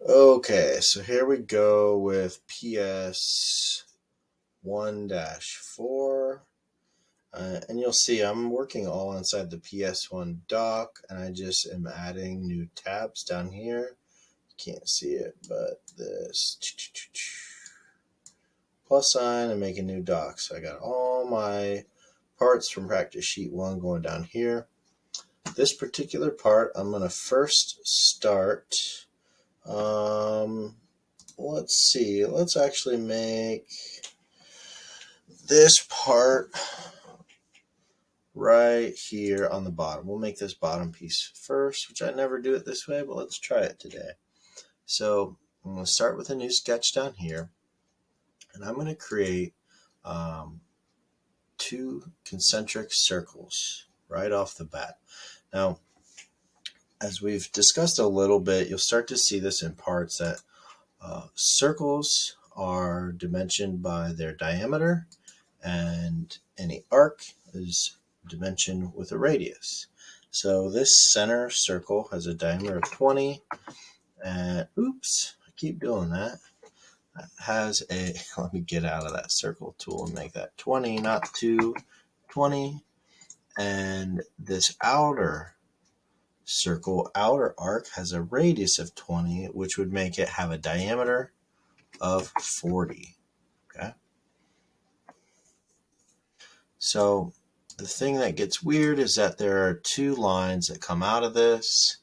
Okay, so here we go with PS1-4. And you'll see I'm working all inside the PS1 dock, and I just am adding new tabs down here. You can't see it, but this plus sign and make a new dock. So I got all my parts from practice sheet 1 going down here. This particular part, I'm going to first start. Let's see. Let's actually make this part right here on the bottom. We'll make this bottom piece first, which I never do it this way, but let's try it today. So I'm going to start with a new sketch down here, and I'm going to create 2 concentric circles right off the bat. Now, as we've discussed a little bit, you'll start to see this in parts that circles are dimensioned by their diameter, and any arc is dimensioned with a radius. So this center circle has a diameter of 20, and oops, I keep doing that. That has a, let me get out of that circle tool and make that 20, not 2, 20. And this outer circle, outer arc, has a radius of 20, which would make it have a diameter of 40. Okay. So the thing that gets weird is that there are 2 lines that come out of this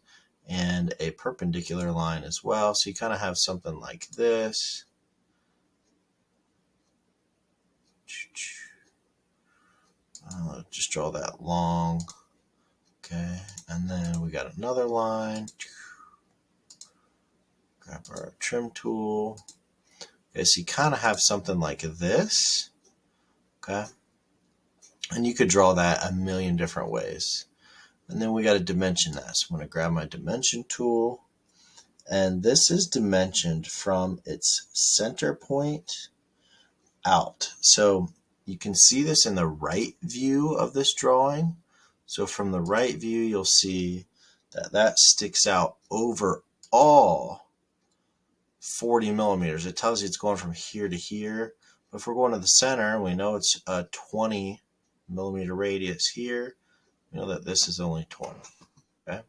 and a perpendicular line as well. So you kind of have something like this. Just draw that long. Okay. And then we got another line. Grab our trim tool. Okay, so you kind of have something like this. Okay. And you could draw that a million different ways. And then we got to dimension that. So I'm going to grab my dimension tool. And this is dimensioned from its center point out. So you can see this in the right view of this drawing. So from the right view, you'll see that that sticks out over all 40 millimeters. It tells you it's going from here to here. But if we're going to the center, we know it's a 20 millimeter radius here. We know that this is only 20. Okay.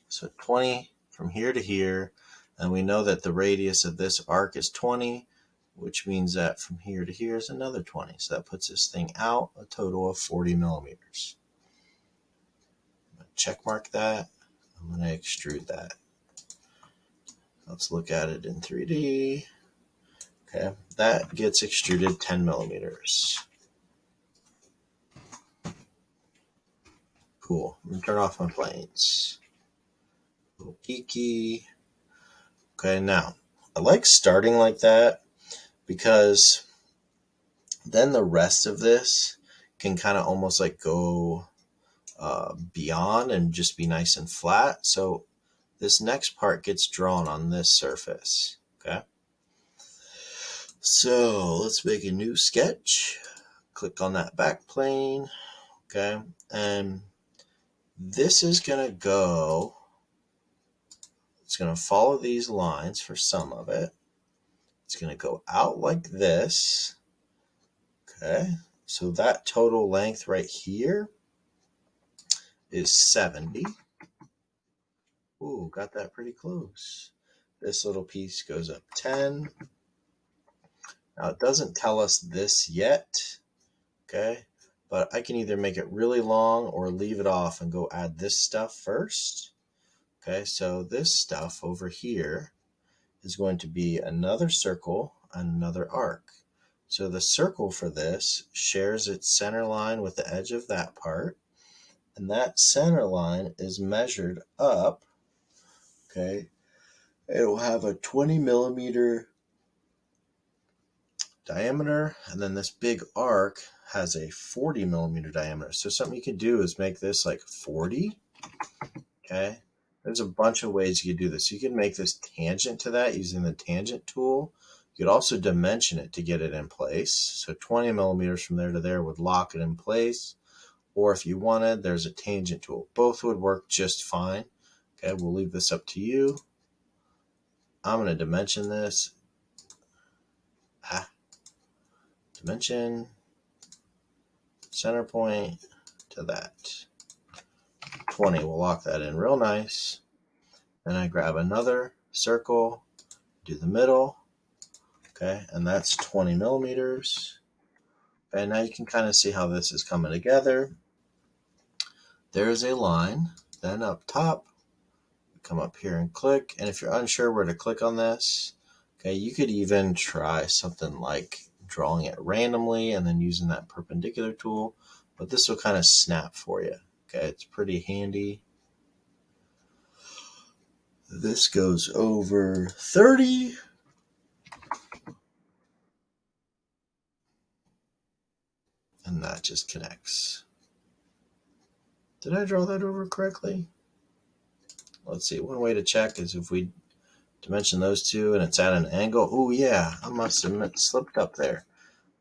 So 20 from here to here. And we know that the radius of this arc is 20, which means that from here to here is another 20. So that puts this thing out a total of 40 millimeters. I'm going to check mark that. I'm going to extrude that. Let's look at it in 3D. Okay, that gets extruded 10 millimeters. Cool. I'm going to turn off my planes. Little geeky. Okay, now I like starting like that because then the rest of this can kind of almost like go beyond and just be nice and flat. So this next part gets drawn on this surface. Okay. So let's make a new sketch. Click on that back plane. Okay. And this is going to go, it's going to follow these lines for some of it. It's going to go out like this. Okay. So that total length right here is 70. Ooh, got that pretty close. This little piece goes up 10. Now it doesn't tell us this yet, okay? But I can either make it really long or leave it off and go add this stuff first. Okay, so this stuff over here is going to be another circle and another arc. So the circle for this shares its center line with the edge of that part. And that center line is measured up. Okay, it will have a 20 millimeter diameter, and then this big arc has a 40 millimeter diameter. So something you could do is make this like 40. Okay, there's a bunch of ways you could do this. You can make this tangent to that using the tangent tool. You could also dimension it to get it in place. So 20 millimeters from there to there would lock it in place. Or if you wanted, there's a tangent tool. Both would work just fine. Okay, we'll leave this up to you. I'm going to dimension this. Dimension center point to that. 20. We'll lock that in real nice. Then I grab another circle, do the middle. Okay, and that's 20 millimeters. Okay, now you can kind of see how this is coming together. There's a line. Then up top, come up here and click. And if you're unsure where to click on this, okay, you could even try something like drawing it randomly and then using that perpendicular tool. But this will kind of snap for you. Okay, it's pretty handy. This goes over 30. And that just connects. Did I draw that over correctly? Let's see. One way to check is if we dimension those two and it's at an angle. Oh, yeah. I must have slipped up there.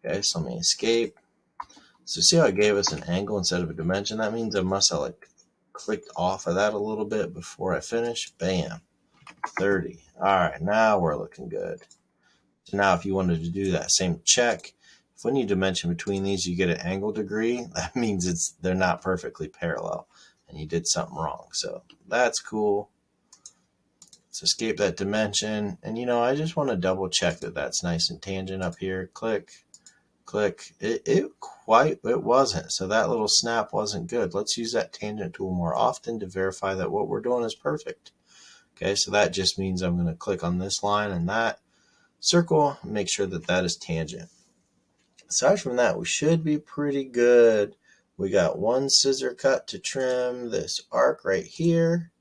Okay, so let me escape. So see how it gave us an angle instead of a dimension? That means I must have clicked off of that a little bit before I finish. Bam. 30. All right, now we're looking good. So now if you wanted to do that same check, if when you dimension between these you get an angle degree, that means they're not perfectly parallel and you did something wrong. So that's cool. Let's escape that dimension. And I just want to double check that that's nice and tangent up here. Click. It wasn't. So that little snap wasn't good. Let's use that tangent tool more often to verify that what we're doing is perfect. Okay, so that just means I'm going to click on this line and that circle, make sure that that is tangent. Aside from that, we should be pretty good. We got one scissor cut to trim this arc right here.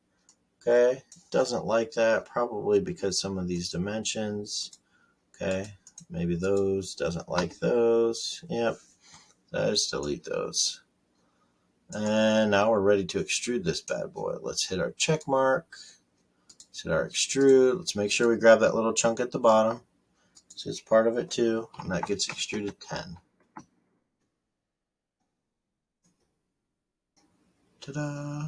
Okay, doesn't like that, probably because some of these dimensions. Okay, maybe those, doesn't like those. Yep, let's delete those. And now we're ready to extrude this bad boy. Let's hit our check mark. Let's hit our extrude. Let's make sure we grab that little chunk at the bottom. So it's part of it too, and that gets extruded 10. Ta-da!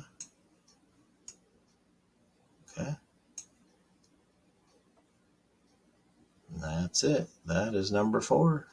Okay. And that's it. That is number 4.